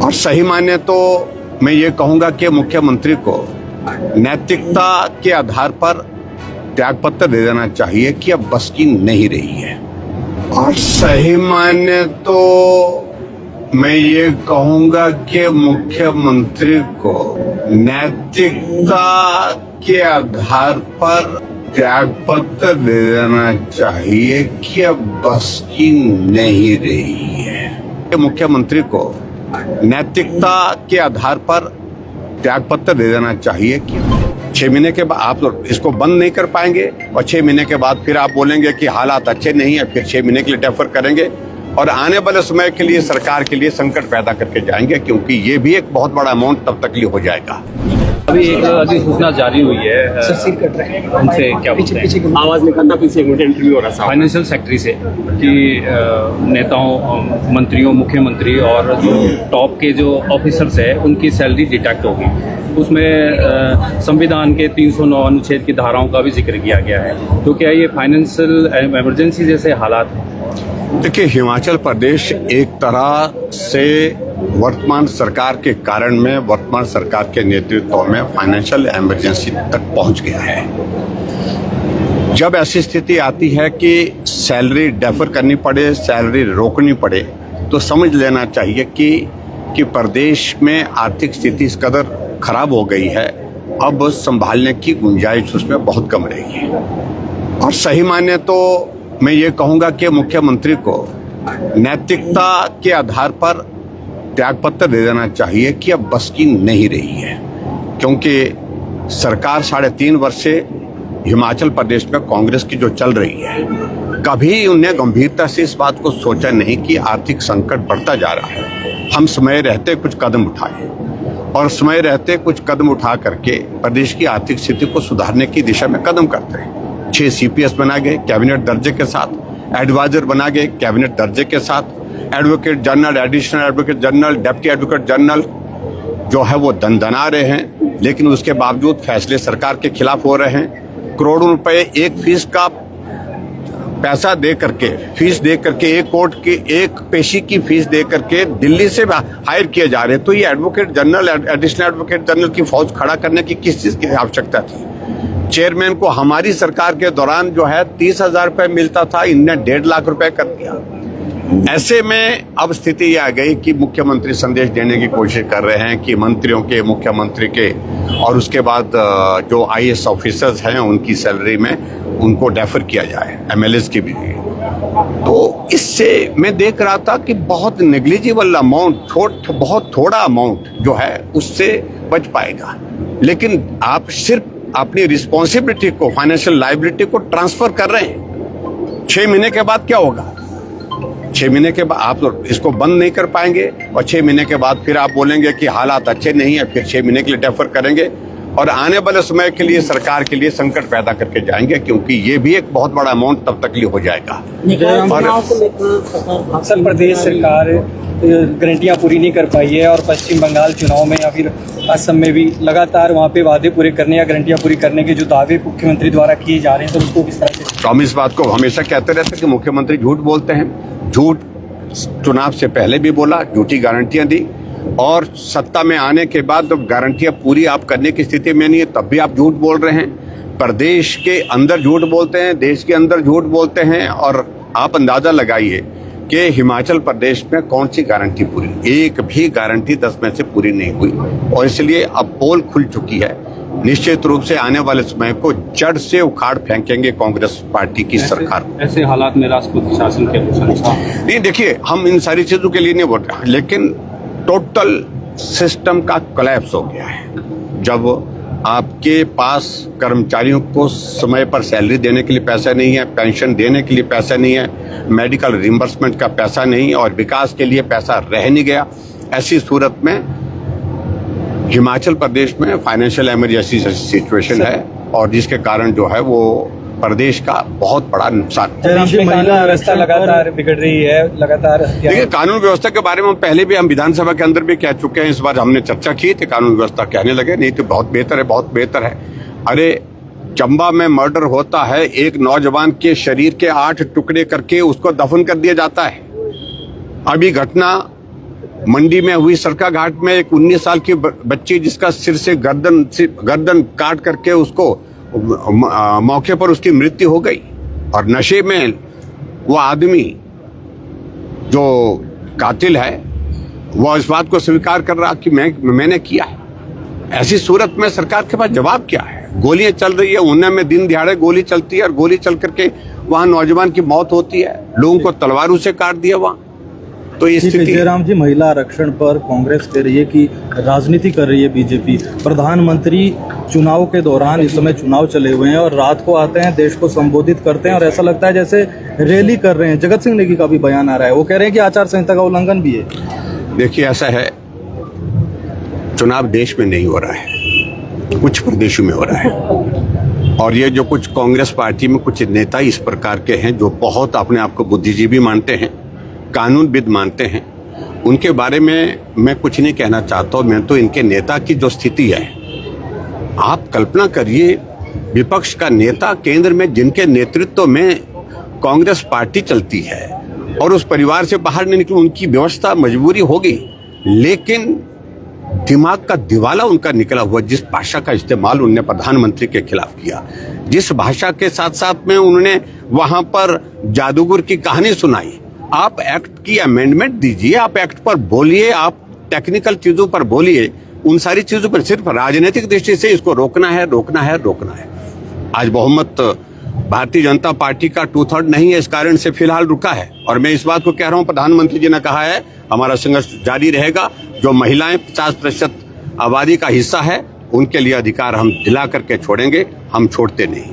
और सही माने तो मैं ये कहूंगा कि मुख्यमंत्री को नैतिकता के आधार पर त्यागपत्र दे देना चाहिए कि अब बस की नहीं रही है। और सही माने तो मैं ये कहूंगा कि मुख्यमंत्री को नैतिकता के आधार पर त्यागपत्र दे देना चाहिए कि अब बस की नहीं रही है। मुख्यमंत्री को नैतिकता के आधार पर त्यागपत्र दे देना चाहिए कि 6 महीने के बाद आप तो इसको बंद नहीं कर पाएंगे और 6 महीने के बाद फिर आप बोलेंगे कि हालात अच्छे नहीं है, फिर 6 महीने के लिए डेफर करेंगे और आने वाले समय के लिए सरकार के लिए संकट पैदा करके जाएंगे, क्योंकि ये भी एक बहुत बड़ा अमाउंट तब तक लिए हो जाएगा। अभी एक अधिसूचना जारी हुई है, उनसे क्या बोलते हैं, आवाज निकलना, पीछे एक मिनट इंटरव्यू हो रहा था फाइनेंशियल सेक्रेटरी से कि नेताओं, मंत्रियों, मुख्यमंत्री और जो टॉप के जो ऑफिसर्स हैं उनकी सैलरी डिडक्ट होगी। उसमें संविधान के 309 अनुच्छेद की धाराओं का भी जिक्र किया गया है। तो क्या ये फाइनेंशियल इमरजेंसी जैसे हालात हैं? देखिए, हिमाचल प्रदेश एक तरह से वर्तमान सरकार के कारण में, वर्तमान सरकार के नेतृत्व में फाइनेंशियल इमरजेंसी तक पहुंच गया है। जब ऐसी स्थिति आती है कि सैलरी डेफर करनी पड़े, सैलरी रोकनी पड़े, तो समझ लेना चाहिए कि प्रदेश में आर्थिक स्थिति इस कदर खराब हो गई है, अब संभालने की गुंजाइश उसमें बहुत कम रहेगी। और सही माने तो मैं ये कहूँगा कि मुख्यमंत्री को नैतिकता के आधार पर त्यागपत्र दे देना चाहिए कि अब बस की नहीं रही है, क्योंकि सरकार 3.5 वर्ष से हिमाचल प्रदेश में कांग्रेस की जो चल रही है, कभी उन्हें गंभीरता से इस बात को सोचा नहीं कि आर्थिक संकट बढ़ता जा रहा है। हम समय रहते कुछ कदम उठाए और समय रहते कुछ कदम उठा करके प्रदेश की आर्थिक स्थिति को सुधारने की दिशा में कदम करते हैं। 6 CPS बना गए कैबिनेट दर्जे के साथ, एडवाइजर बना गए कैबिनेट दर्जे के साथ, advocate general, additional advocate general, deputy advocate general जो है वो दनदना रहे हैं, लेकिन उसके बावजूद फैसले सरकार के खिलाफ हो रहे हैं। करोड़ों रुपए एक फीस का पैसा दे करके, फीस दे करके, एक कोर्ट की एक पेशी की फीस दे करके दिल्ली से हायर किए जा रहे हैं। तो ये advocate general, additional advocate general की फौज खड़ा करने की किस चीज की आवश्यकता थी? चेयरमैन को हमारी सरकार के दौरान जो है 30,000 रुपए मिलता था, इनने 1.5 लाख रुपए कर दिया। ऐसे में अब स्थिति ये आ गई कि मुख्यमंत्री संदेश देने की कोशिश कर रहे हैं कि मंत्रियों के, मुख्यमंत्री के और उसके बाद जो IAS ऑफिसर्स हैं उनकी सैलरी में उनको डेफर किया जाए, MLAs की भी। तो इससे मैं देख रहा था कि बहुत नेग्लिजिबल अमाउंट, बहुत थोड़ा अमाउंट जो है उससे बच पाएगा, लेकिन आप सिर्फ अपनी रिस्पॉन्सिबिलिटी को, फाइनेंशियल लायबिलिटी को ट्रांसफर कर रहे हैं। 6 महीने के बाद क्या होगा? 6 महीने के बाद आप तो इसको बंद नहीं कर पाएंगे और 6 महीने के बाद फिर आप बोलेंगे कि हालात अच्छे नहीं है, फिर 6 महीने के लिए डेफर करेंगे और आने वाले समय के लिए सरकार के लिए संकट पैदा करके जाएंगे, क्योंकि ये भी एक बहुत बड़ा अमाउंट तब तक लिए हो जाएगा। अक्सर प्रदेश सरकार गारंटियां पूरी नहीं कर पाई है और पश्चिम बंगाल चुनाव में या फिर असम में भी लगातार वहाँ पे वादे पूरे करने या गारंटियां पूरी करने के जो दावे मुख्यमंत्री द्वारा किए जा रहे हैं, तो उसको किस तरह से? तो हम इस बात को हमेशा कहते रहते हैं कि मुख्यमंत्री झूठ बोलते हैं। झूठ चुनाव से पहले भी बोला, झूठी गारंटियां दी, और सत्ता में आने के बाद जब गारंटियां पूरी आप करने की स्थिति में नहीं है तब भी आप झूठ बोल रहे हैं। प्रदेश के अंदर झूठ बोलते हैं, देश के अंदर झूठ बोलते हैं, और आप अंदाजा लगाइए कि हिमाचल प्रदेश में कौन सी गारंटी पूरी? एक भी गारंटी 10 में से पूरी नहीं हुई, और इसलिए अब पोल खुल चुकी है। निश्चित रूप से आने वाले समय को जड़ से उखाड़ फेंकेंगे कांग्रेस पार्टी की सरकार। ऐसे हालात में राष्ट्रपति शासन के अनुसार नहीं, देखिए, हम इन सारी चीजों के लिए नहीं बोल रहे, लेकिन टोटल सिस्टम का कोलैप्स हो गया है। जब आपके पास कर्मचारियों को समय पर सैलरी देने के लिए पैसा नहीं है, पेंशन देने के लिए पैसा नहीं है, मेडिकल रिम्बर्समेंट का पैसा नहीं, और विकास के लिए पैसा रह नहीं गया, ऐसी सूरत में हिमाचल प्रदेश में फाइनेंशियल इमरजेंसी सिचुएशन है, और जिसके कारण जो है वो प्रदेश का बहुत बड़ा नुकसान। कानून व्यवस्था लगातार बिगड़ रही है, लगातार। देखिए, कानून व्यवस्था के बारे में पहले भी हम विधानसभा के अंदर भी कह चुके हैं, इस बार हमने चर्चा की थी। कानून व्यवस्था कहने लगे नहीं तो बहुत बेहतर है, बहुत बेहतर है। अरे, चंबा में मर्डर होता है, एक नौजवान के शरीर के 8 टुकड़े करके उसको दफन कर दिया जाता है। अभी घटना मंडी में हुई सरकाघाट में एक 19 साल की बच्ची जिसका सिर से गर्दन काट करके उसको मौके पर उसकी मृत्यु हो गई, और नशे में वो आदमी जो कातिल है वो इस बात को स्वीकार कर रहा कि मैंने किया है। ऐसी सूरत में सरकार के पास जवाब क्या है? गोलियां चल रही है, ऊना में दिन दिहाड़े गोली चलती है और गोली चल करके वहां नौजवान की मौत होती है, लोगों को तलवारों से काट दिया वहां। तो ये स्थिति जयराम जी, महिला आरक्षण पर कांग्रेस कह रही है कि राजनीति कर रही है बीजेपी। प्रधानमंत्री चुनाव के दौरान, इस समय चुनाव चले हुए हैं, और रात को आते हैं, देश को संबोधित करते हैं और ऐसा लगता है जैसे रैली कर रहे हैं। जगत सिंह नेगी का भी बयान आ रहा है, वो कह रहे हैं कि आचार संहिता का उल्लंघन भी है। देखिए, ऐसा है, चुनाव देश में नहीं हो रहा है, कुछ प्रदेशों में हो रहा है, और ये जो कुछ कांग्रेस पार्टी में कुछ नेता इस प्रकार के हैं जो बहुत अपने आप को बुद्धिजीवी मानते हैं, कानूनविद मानते हैं, उनके बारे में मैं कुछ नहीं कहना चाहता हूं। मैं तो इनके नेता की जो स्थिति है, आप कल्पना करिए, विपक्ष का नेता केंद्र में जिनके नेतृत्व में कांग्रेस पार्टी चलती है, और उस परिवार से बाहर नहीं निकले, उनकी व्यवस्था मजबूरी होगी, लेकिन दिमाग का दिवाला उनका निकला हुआ। जिस भाषा का इस्तेमाल उन्होंने प्रधानमंत्री के खिलाफ किया, जिस भाषा के साथ साथ में उन्होंने वहां पर जादूगर की कहानी सुनाई। आप एक्ट की अमेंडमेंट दीजिए, आप एक्ट पर बोलिए, आप टेक्निकल चीजों पर बोलिए, उन सारी चीजों पर सिर्फ राजनीतिक दृष्टि से इसको रोकना है। आज बहुमत भारतीय जनता पार्टी का 2/3 नहीं है, इस कारण से फिलहाल रुका है, और मैं इस बात को कह रहा हूं, प्रधानमंत्री जी ने कहा है हमारा संघर्ष जारी रहेगा। जो महिलाएं 50% आबादी का हिस्सा है, उनके लिए अधिकार हम दिला करके छोड़ेंगे, हम छोड़ते नहीं।